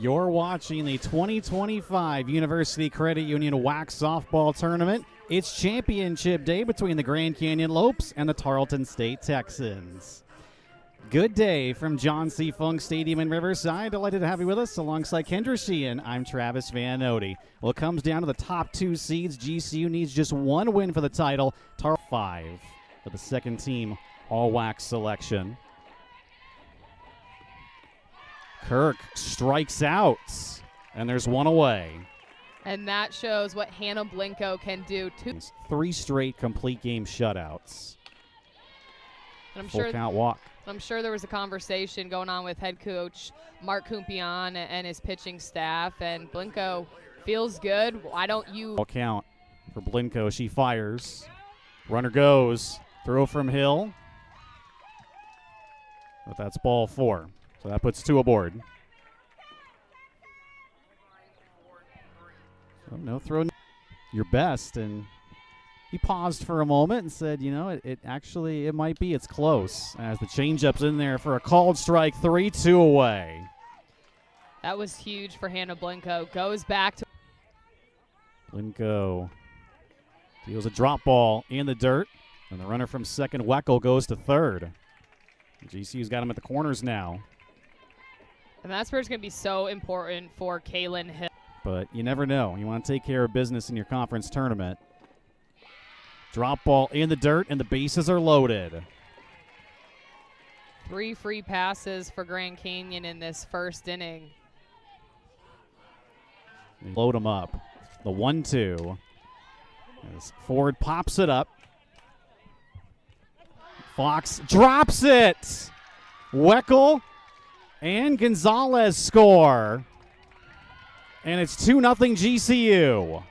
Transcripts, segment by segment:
You're watching the 2025 University Credit Union WAC softball tournament. It's championship day between the Grand Canyon Lopes and the Tarleton State Texans. Good day from John C. Funk Stadium in Riverside. Delighted to have you with us alongside Kendra Sheehan. I'm Travis Van Ode. Well, it comes down to the top two seeds. GCU needs just one win for the title. Tarleton 5 for the second team all WAC selection. Kirk strikes out, and there's one away. And that shows what Hannah Blinko can do. 3 straight complete game shutouts. And Full count walk. I'm sure there was a conversation going on with head coach Mark Kumpion and his pitching staff, and Blinko feels good. Why don't you? Full count for Blinko. She fires. Runner goes. Throw from Hill. But that's ball 4. So that puts 2 aboard. So no throw, your best. And he paused for a moment and said, you know, it might be. It's close. As the changeup's in there for a called strike, 3-2 away. That was huge for Hannah Blinko. Goes back to Blinko deals a drop ball in the dirt. And the runner from second, Weckel, goes to third. GCU's got him at the corners now. And that's where it's going to be so important for Kaylin Hill. But you never know. You want to take care of business in your conference tournament. Drop ball in the dirt, and the bases are loaded. 3 free passes for Grand Canyon in this first inning. Load them up. The 1-2. As Ford pops it up. Fox drops it. Weckel and Gonzalez score. And it's 2-0 GCU.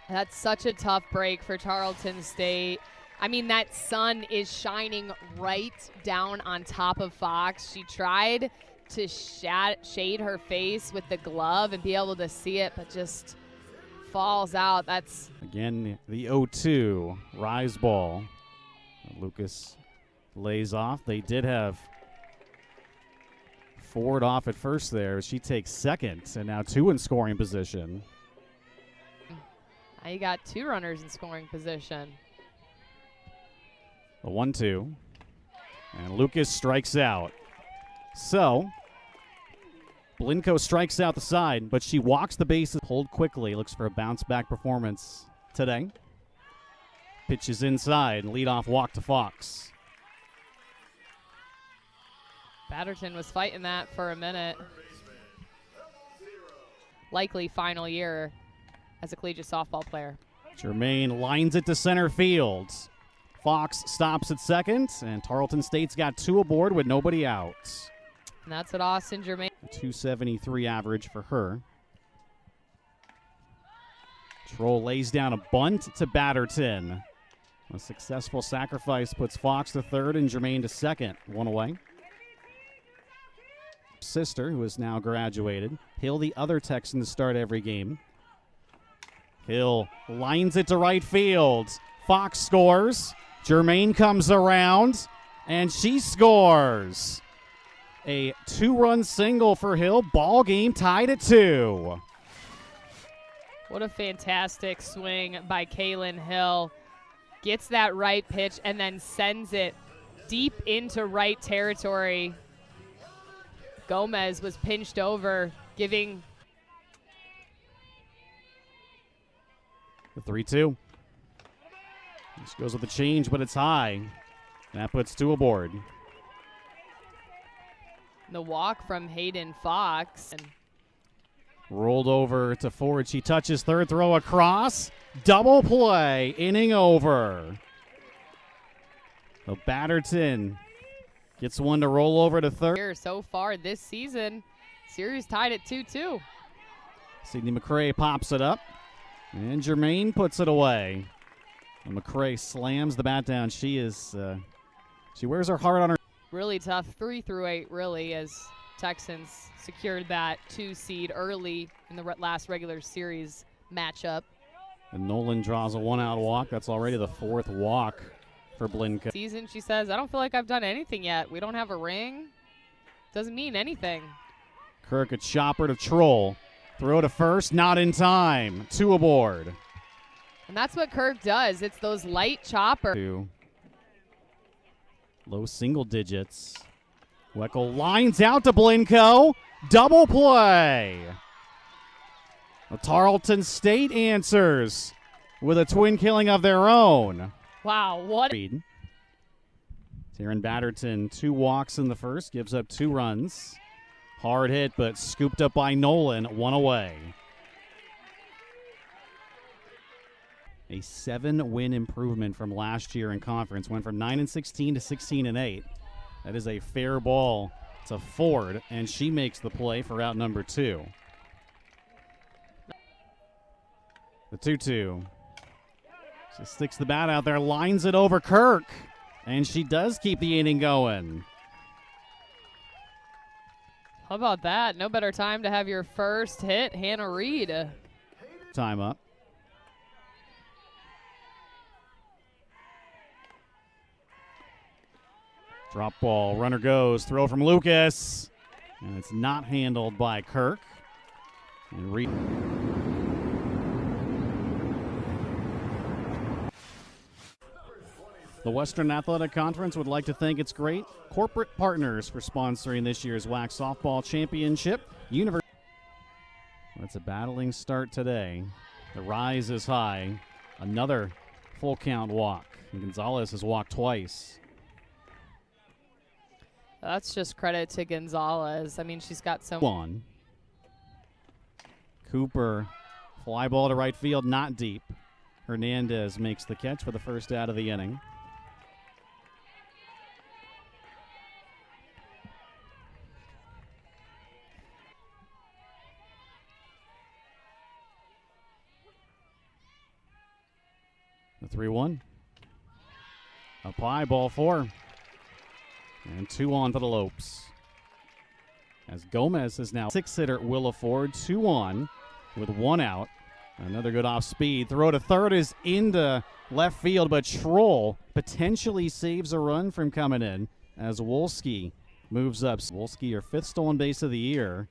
That's such a tough break for Tarleton State. I mean, that sun is shining right down on top of Fox. She tried to shade her face with the glove and be able to see it, but just falls out. That's again the 0-2 rise ball. Lucas lays off. They did have Ford off at first there. She takes second, and now 2 in scoring position. Now you got 2 runners in scoring position. The 1-2. And Lucas strikes out. So, Blinko strikes out the side, but she walks the bases. Pulled quickly. Looks for a bounce-back performance today. Pitches inside, leadoff walk to Fox. Batterton was fighting that for a minute. Likely final year as a collegiate softball player. Germain lines it to center field. Fox stops at second, and Tarleton State's got 2 aboard with nobody out. And that's what Austin Germain. A 273 average for her. Troll lays down a bunt to Batterton. A successful sacrifice puts Fox to third and Germain to second. 1 away. Sister, who is now graduated. Hill, the other Texan to start every game. Hill lines it to right field. Fox scores. Germain comes around, and she scores. A 2-run single for Hill. Ball game tied at 2. What a fantastic swing by Kaylin Hill. Gets that right pitch and then sends it deep into right territory. Gomez was pinched over, giving the 3-2. This goes with the change, but it's high. And that puts 2 aboard. the walk from Hayden Fox. And rolled over to Ford. She touches third, throw across. Double play, inning over. So Batterton gets one to roll over to third. So far this season, series tied at 2-2. Sydney McCray pops it up, and Germain puts it away. And McCray slams the bat down. She wears her heart on her. Really tough 3-8 really, as Texans secured that 2 seed early in the last regular series matchup. And Nolan draws a 1-out walk. That's already the 4th walk for Blinko. Season, she says, I don't feel like I've done anything yet. We don't have a ring. Doesn't mean anything. Kirk a chopper to Troll. Throw to first, not in time. 2 aboard. And that's what Kirk does. It's those light choppers. 2. Low single digits. Weckel lines out to Blinko. Double play. The Tarleton State answers with a twin killing of their own. Wow, what? Taryn Batterton, 2 walks in the first, gives up 2 runs. Hard hit, but scooped up by Nolan, 1 away. A 7-win improvement from last year in conference. Went from 9-16 to 16-8. That is a fair ball to Ford, and she makes the play for out number 2. The 2-2. She sticks the bat out there, lines it over Kirk, and she does keep the inning going. How about that? No better time to have your first hit, Hannah Reed. Time up. Drop ball, runner goes, throw from Lucas, and it's not handled by Kirk. And Reed. The Western Athletic Conference would like to thank its great corporate partners for sponsoring this year's WAC Softball Championship. It's a battling start today. The rise is high. Another full count walk. And Gonzalez has walked twice. That's just credit to Gonzalez. I mean, she's got so One. Cooper, fly ball to right field, not deep. Hernandez makes the catch for the first out of the inning. The 3-1. Up high, ball 4. And 2 on for the Lopes. As Gomez is now 6-hitter Willa Ford, 2 on with 1 out. Another good off speed. Throw to third is into left field, but Troll potentially saves a run from coming in as Wolski moves up. Wolski, her 5th stolen base of the year.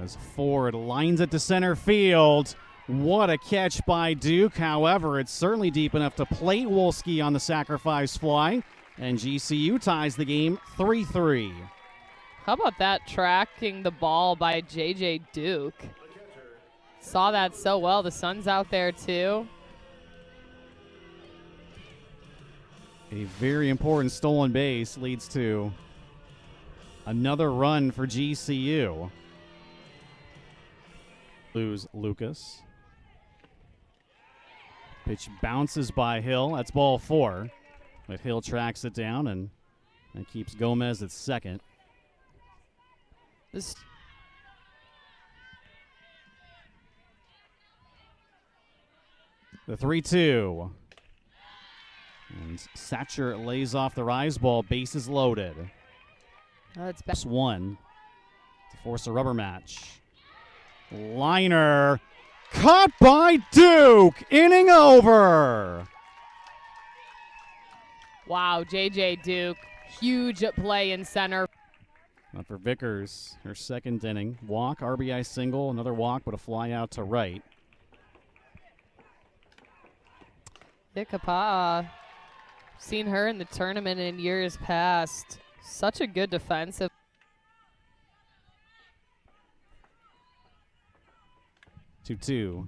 As Ford lines it to center field. What a catch by Duke. However, it's certainly deep enough to plate Wolski on the sacrifice fly. And GCU ties the game 3-3. How about that tracking the ball by J.J. Duke? Saw that so well. The sun's out there too. A very important stolen base leads to another run for GCU. Lose Lucas. Pitch bounces by Hill. That's ball 4. But Hill tracks it down and keeps Gomez at second. This The 3-2. And Satcher lays off the rise ball. Bases loaded. That's Plus 1 to force a rubber match. Liner caught by Duke. Inning over. wow, J.J. Duke, huge play in center. Not for Vickers, her 2nd inning. Walk, RBI single, another walk, but a fly out to right. Kapa'a, seen her in the tournament in years past. Such a good defensive. 2-2.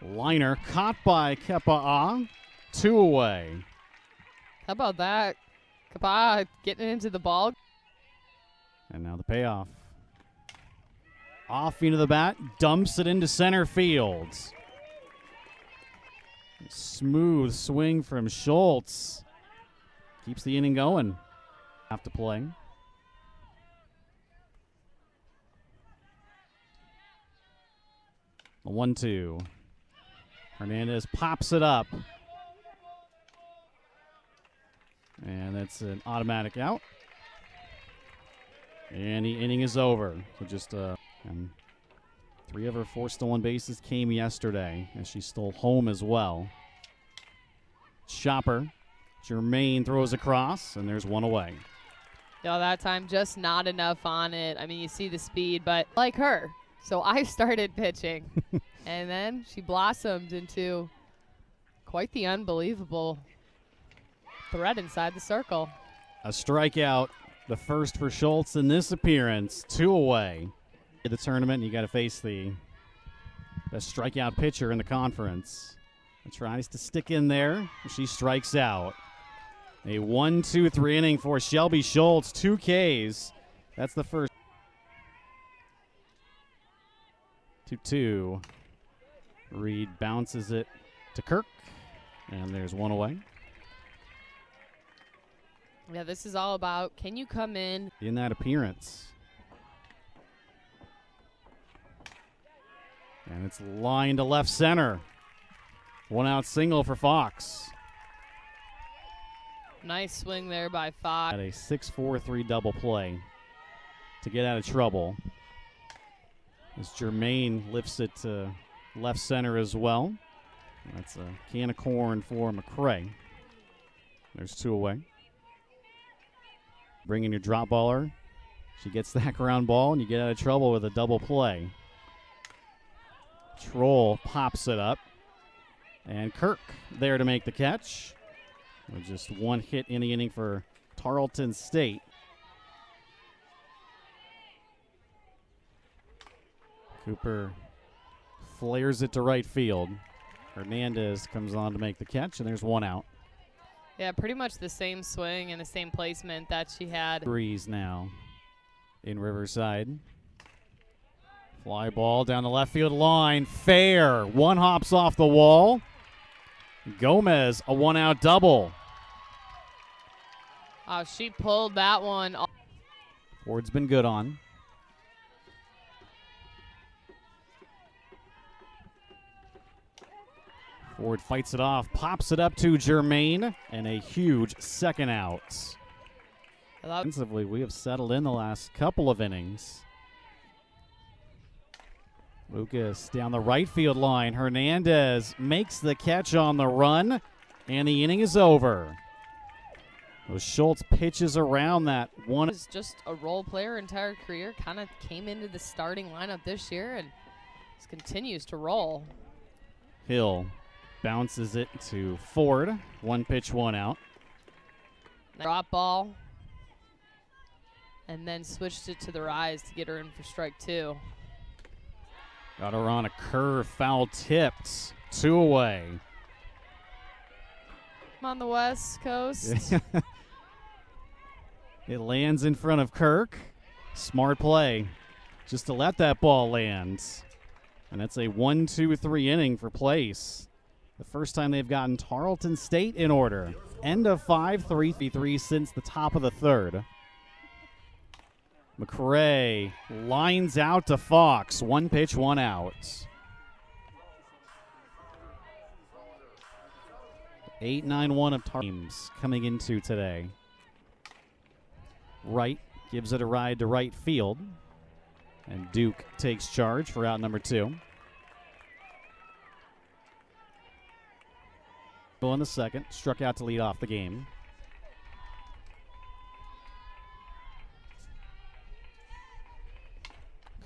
Liner caught by Kepa'a. 2 away. How about that? Kapa'a getting into the ball. And now the payoff. Off into the bat, dumps it into center field. Smooth swing from Schultz. Keeps the inning going. Have to play. A 1-2. Hernandez pops it up. And that's an automatic out. And the inning is over. So just and 3 of her 4 stolen bases came yesterday, as she stole home as well. Chopper. Germain throws across, and there's 1 away. Yeah, that time just not enough on it. I mean, you see the speed, but like her. So I started pitching, and then she blossomed into quite the unbelievable threat inside the circle. A strikeout, the first for Schultz in this appearance. 2 away. In the tournament, you got to face the best strikeout pitcher in the conference. He tries to stick in there. She strikes out. A 1-2-3 inning for Shelby Schultz. 2 Ks. That's the first. 2-2. Reed bounces it to Kirk, and there's 1 away. Yeah, this is all about, can you come in that appearance? And it's lined to left center. 1-out single for Fox. Nice swing there by Fox. At a 6-4-3 double play to get out of trouble. As Jermaine lifts it to left center as well. That's a can of corn for McCray. There's 2 away. Bring in your drop baller. She gets that ground ball, and you get out of trouble with a double play. Troll pops it up. And Kirk there to make the catch. With just 1 hit in the inning for Tarleton State. Cooper flares it to right field. Hernandez comes on to make the catch, and there's 1 out. Yeah, pretty much the same swing and the same placement that she had. Breeze now in Riverside. Fly ball down the left field line. Fair. 1 hops off the wall. Gomez, a 1-out double. Oh, she pulled that one off. Ford's been good on. Ford fights it off, pops it up to Jermaine, and a huge 2nd out. Offensively, we have settled in the last couple of innings. Lucas down the right field line. Hernandez makes the catch on the run, and the inning is over. Schultz pitches around that one. Is just a role player entire career. Kind of came into the starting lineup this year and just continues to roll. Hill bounces it to Ford. 1 pitch, 1 out. Drop ball. And then switched it to the rise to get her in for strike 2. Got her on a curve, foul tipped. 2 away. On the West Coast. It lands in front of Kirk. Smart play just to let that ball land. And that's a 1-2-3 inning for Place. The first time they've gotten Tarleton State in order. End of 5, 3-3 since the top of the 3rd. McCray lines out to Fox. 1 pitch, 1 out. 8-9-1 of teams coming into today. Wright gives it a ride to right field. And Duke takes charge for out number 2. In the 2nd, struck out to lead off the game.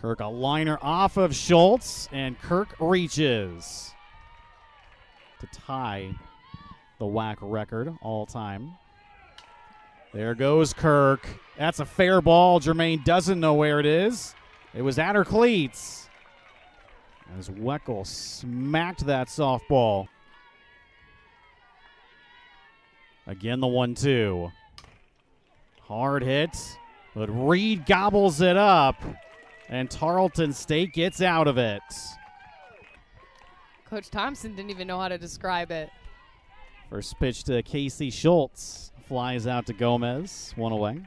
Kirk, a liner off of Schultz, and Kirk reaches to tie the WAC record all time. There goes Kirk. That's a fair ball. Jermaine doesn't know where it is. It was at her cleats. As Weckel smacked that softball. Again, the 1-2. Hard hit, but Reed gobbles it up, and Tarleton State gets out of it. Coach Thompson didn't even know how to describe it. First pitch to Casey Schultz. Flies out to Gomez. 1 away.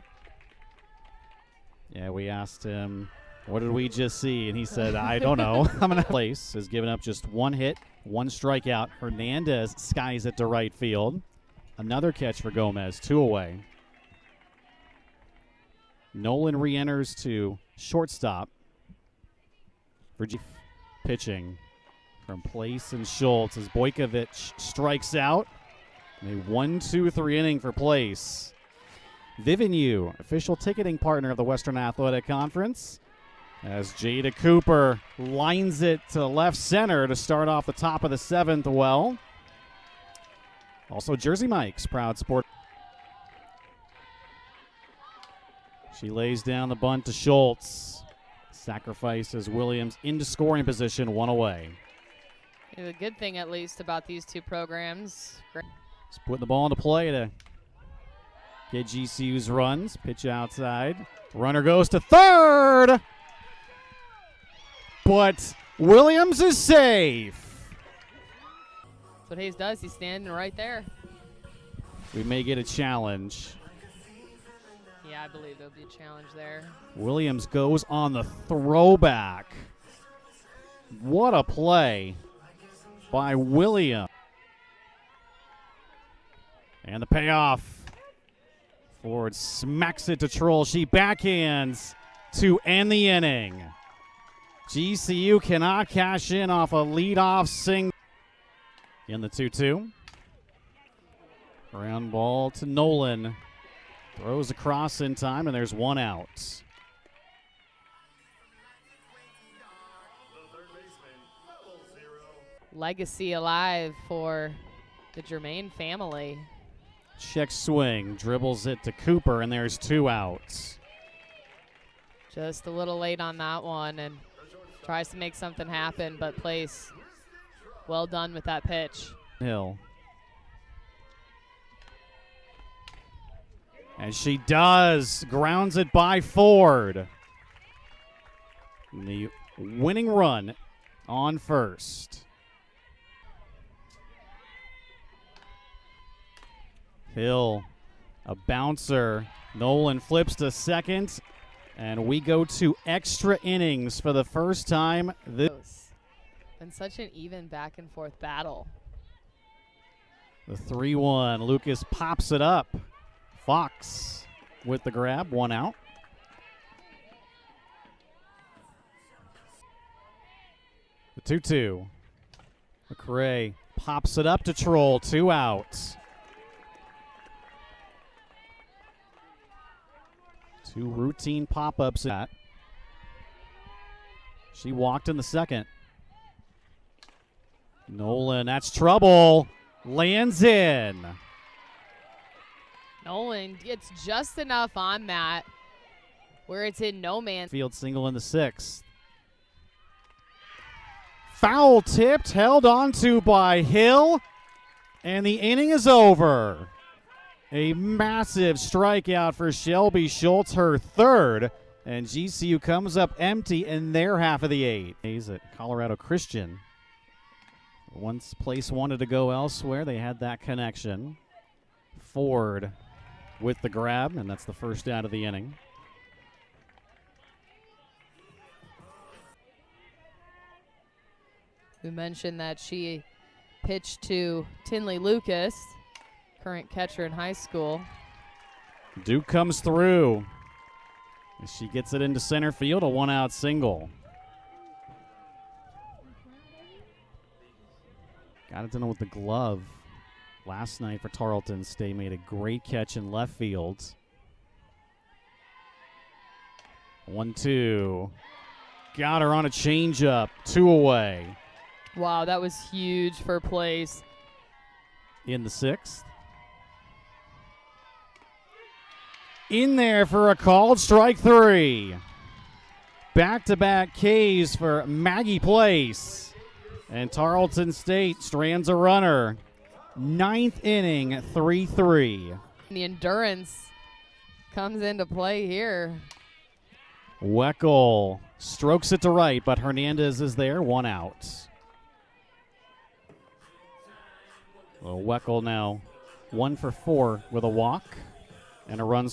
Yeah, we asked him, what did we just see? And he said, I don't know. I'm going to Place has given up just 1 hit, 1 strikeout. Hernandez skies it to right field. Another catch for Gomez, 2 away. Nolan re-enters to shortstop. Pitching from Place and Schultz as Bojkovic strikes out. A 1-2-3 inning for Place. Vivenu, official ticketing partner of the Western Athletic Conference, as Jada Cooper lines it to left center to start off the top of the 7th well. Also Jersey Mike's proud sport. She lays down the bunt to Schultz. Sacrifices Williams into scoring position, one away. The good thing, at least, about these two programs. Just putting the ball into play to get GCU's runs. Pitch outside. Runner goes to third. But Williams is safe. That's what Hayes does. He's standing right there. We may get a challenge. Yeah, I believe there'll be a challenge there. Williams goes on the throwback. What a play by Williams. And the payoff. Ford smacks it to Troll. She backhands to end the inning. GCU cannot cash in off a leadoff single. In the 2-2. Ground ball to Nolan. Throws across in time, and there's one out. Legacy alive for the Germain family. Check swing, dribbles it to Cooper, and there's two outs. Just a little late on that one, and tries to make something happen, but plays well done with that pitch. Hill. And she does. Grounds it by Ford. And the winning run on first. Hill, a bouncer. Nolan flips to second. And we go to extra innings for the first time. Been such an even back and forth battle. The 3-1. Lucas pops it up. Fox with the grab, one out. The 2-2. McRae pops it up to Troll, two outs. Two routine pop-ups. She walked in the second. Nolan, that's trouble. Lands in. Nolan gets just enough on that where it's in no man. Field single in the 6th. Foul tipped, held onto by Hill, and the inning is over. A massive strikeout for Shelby Schultz, her third, and GCU comes up empty in their half of the 8th. He's at Colorado Christian. Once Place wanted to go elsewhere, they had that connection. Ford with the grab, and that's the first out of the inning. We mentioned that she pitched to Tinley Lucas, current catcher in high school. Duke comes through. She gets it into center field, a one-out single. Got it done with the glove. Last night for Tarleton State, made a great catch in left field. 1-2. Got her on a changeup. Two away. Wow, that was huge for Place. In the 6th. In there for a called strike 3. Back-to-back Ks for Maggie Place. And Tarleton State strands a runner. 9th inning, 3-3. The endurance comes into play here. Weckel strokes it to right, but Hernandez is there, one out. Well, Weckel now 1 for 4 with a walk and a run.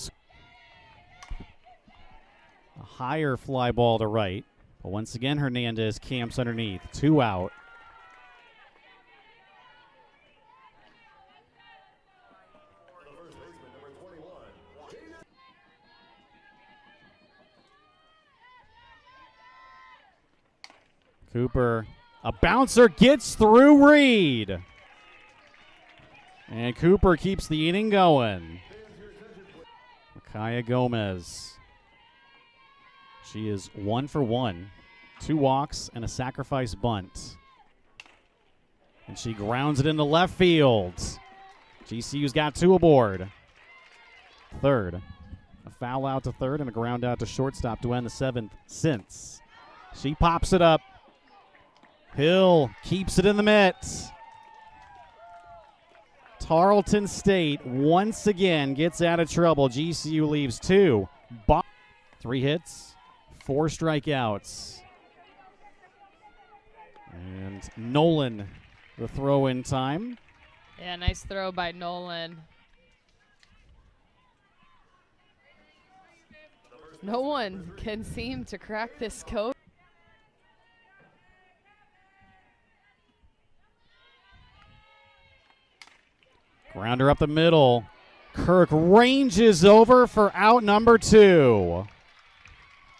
A higher fly ball to right, but once again Hernandez camps underneath, 2 out. Cooper, a bouncer gets through Reed. And Cooper keeps the inning going. Kaya Gomez. She is 1 for 1. 2 walks and a sacrifice bunt. And she grounds it into left field. GCU's got 2 aboard. Third. A foul out to third and a ground out to shortstop to end the 7th since. She pops it up. Hill keeps it in the mitts. Tarleton State once again gets out of trouble. GCU leaves 2. 3 hits, 4 strikeouts. And Nolan, the throw in time. Yeah, nice throw by Nolan. No one can seem to crack this code. Grounder up the middle. Kirk ranges over for out number 2.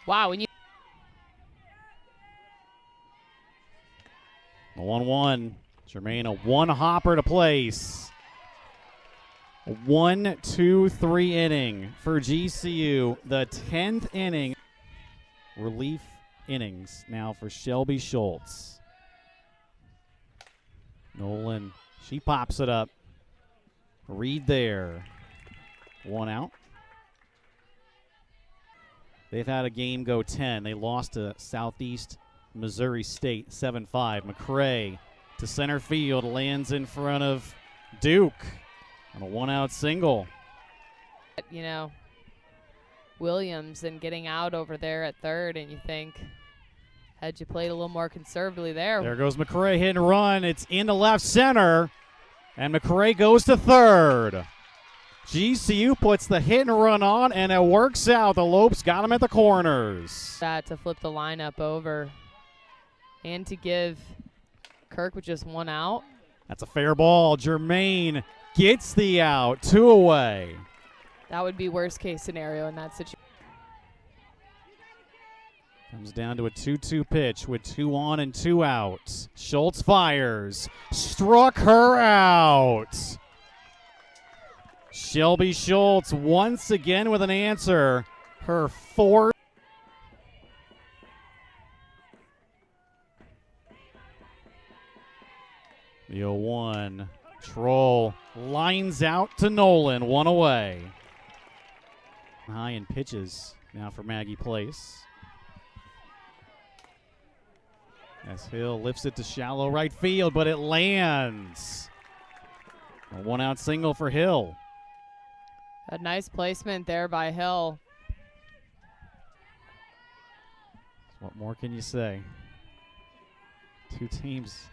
Wow, when you 1-1. Jermaine, a 1 hopper to place. A 1-2-3 inning for GCU. The 10th inning. Relief innings now for Shelby Schultz. Nolan, she pops it up. Reed there. 1 out. They've had a game go 10. They lost to Southeast Missouri State 7-5. McCray to center field, lands in front of Duke on a 1-out single. you know, Williams and getting out over there at third, and you think, had you played a little more conservatively there. There goes McCray, hit and run. It's into left center, and McCray goes to third. GCU puts the hit and run on, and it works out. The Lopes got him at the corners. That to flip the lineup over and to give Kirk with just 1 out. That's a fair ball. Jermaine gets the out. 2 away. That would be worst case scenario in that situation. Comes down to a 2-2 pitch with 2 on and 2 out. Schultz fires. Struck her out. Shelby Schultz once again with an answer. Her 4th. The 0-1. Troll lines out to Nolan. 1 away. High in pitches now for Maggie Place. As Hill lifts it to shallow right field, but it lands. A 1-out single for Hill. A nice placement there by Hill. What more can you say? 2 teams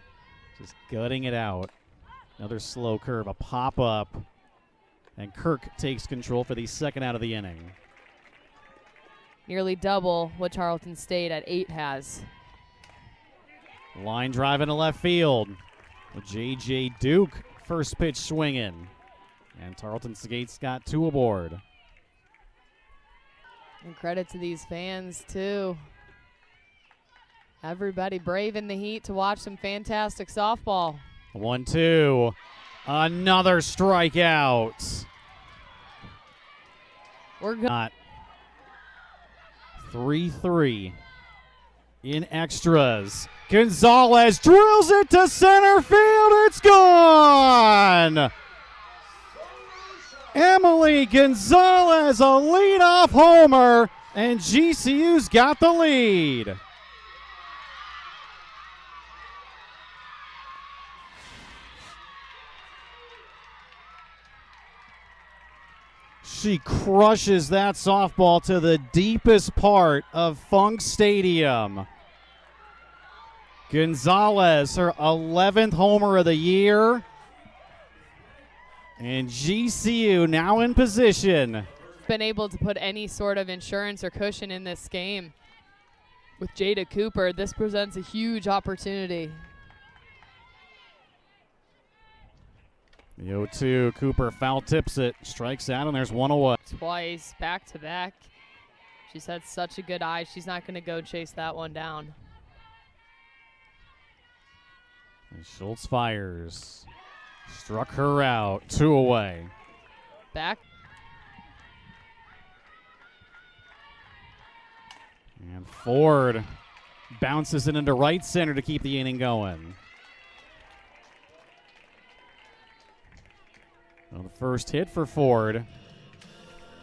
just gutting it out. Another slow curve, a pop-up. And Kirk takes control for the 2nd out of the inning. Nearly double what Tarleton State at 8 has. Line drive into left field. With J.J. Duke, first pitch swinging. And Tarleton State's got 2 aboard. And credit to these fans, too. Everybody braving the heat to watch some fantastic softball. 1-2. Another strikeout. We're good. 3-3 in extras. Gonzalez drills it to center field. It's gone. Emily Gonzalez, a leadoff homer, and GCU's got the lead. She crushes that softball to the deepest part of Funk Stadium. Gonzalez, her 11th homer of the year. And GCU now in position. Been able to put any sort of insurance or cushion in this game. With Jada Cooper, this presents a huge opportunity. The 0-2, Cooper foul tips it, strikes out, and there's 1 away. Twice, back to back. She's had such a good eye. She's not going to go chase that one down. And Schultz fires. Struck her out. 2 away. Back. And Ford bounces it into right center to keep the inning going. Well, the first hit for Ford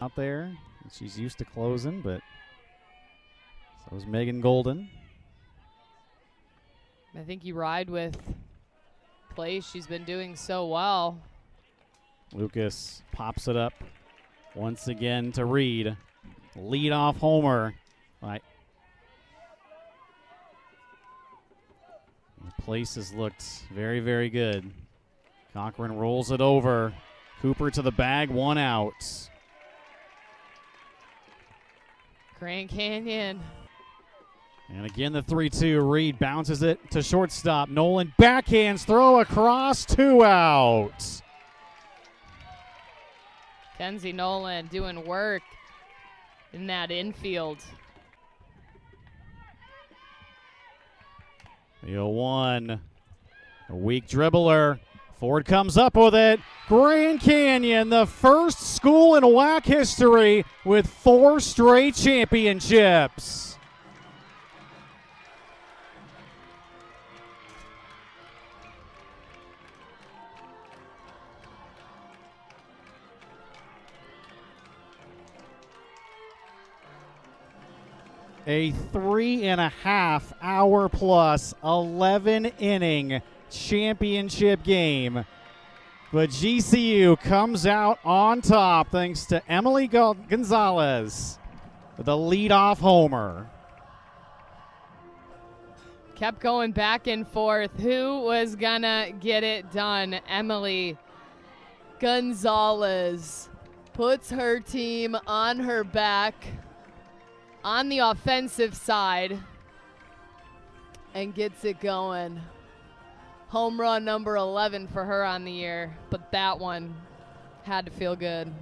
out there. She's used to closing, but so is Megan Golden. I think you ride with play. She's been doing so well. Lucas pops it up once again to Reed. Lead-off homer. The place has looked very, very good. Cochran rolls it over. Cooper to the bag, 1 out. Grand Canyon. And again, the 3-2. Reed bounces it to shortstop. Nolan backhands, throw across, 2 out. Kenzie Nolan doing work in that infield. The 0-1. A weak dribbler. Ford comes up with it. Grand Canyon, the first school in WAC history with 4 straight championships. A 3.5 hour plus 11 inning championship game. But GCU comes out on top thanks to Emily Gonzalez with a leadoff homer. Kept going back and forth. Who was gonna get it done? Emily Gonzalez puts her team on her back on the offensive side and gets it going. Home run number 11 for her on the year, but that one had to feel good.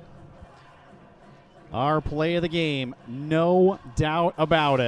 Our play of the game, no doubt about it.